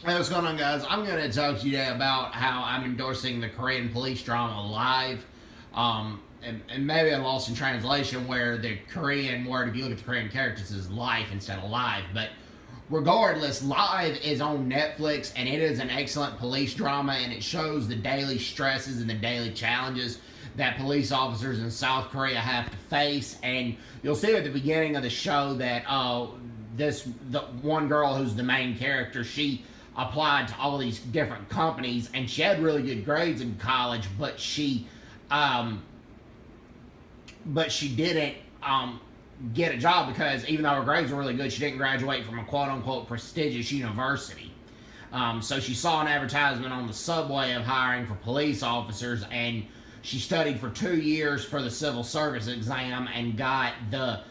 Hey, what's going on, guys? I'm going to talk to you today about how I'm endorsing the Korean police drama Live. And maybe I'm lost in translation where the Korean word, if you look at the Korean characters, is life instead of live. But regardless, Live is on Netflix and it is an excellent police drama, and it shows the daily stresses and the daily challenges that police officers in South Korea have to face. And you'll see at the beginning of the show that the one girl who's the main character, she applied to all these different companies and she had really good grades in college, um, but she didn't get a job because even though her grades were really good, she didn't graduate from a quote unquote prestigious university. So she saw an advertisement on the subway of hiring for police officers, and she studied for 2 years for the civil service exam and got to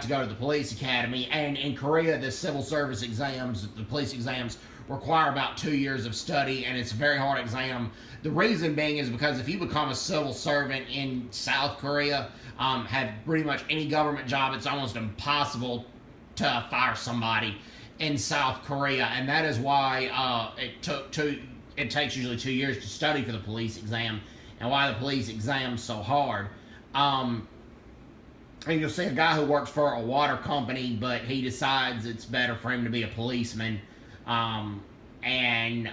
go to the police academy. And in Korea, the civil service exams, the police exams, require about 2 years of study, and it's a very hard exam. The reason being is because if you become a civil servant in South Korea, have pretty much any government job, it's almost impossible to fire somebody in South Korea, and that is why it takes usually 2 years to study for the police exam, and why the police exam's so hard. And you'll see a guy who works for a water company, but he decides it's better for him to be a policeman. And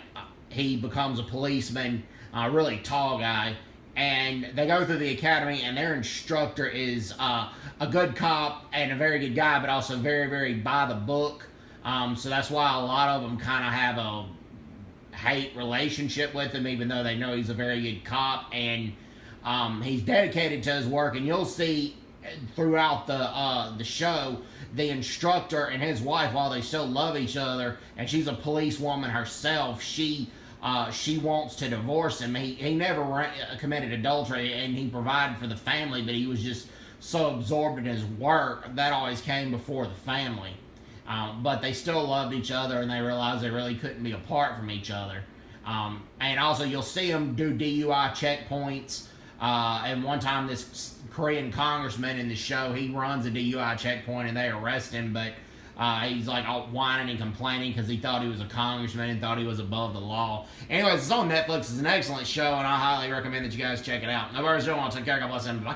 he becomes a policeman, a really tall guy. And they go through the academy, and their instructor is a good cop and a very good guy, but also very, very by the book. So that's why a lot of them kind of have a hate relationship with him, even though they know he's a very good cop. And he's dedicated to his work, and you'll see throughout the show, the instructor and his wife, while they still love each other, and she's a policewoman herself, she wants to divorce him. He never committed adultery, and he provided for the family, but he was just so absorbed in his work that always came before the family. But they still loved each other, and they realized they really couldn't be apart from each other. And also, you'll see them do DUI checkpoints. And one time, this Korean congressman in the show, he runs a DUI checkpoint and they arrest him, but he's like all whining and complaining because he thought he was a congressman and thought he was above the law. Anyways, it's on Netflix. It's an excellent show, and I highly recommend that you guys check it out. No worries, don't want to take care. God bless him. Bye.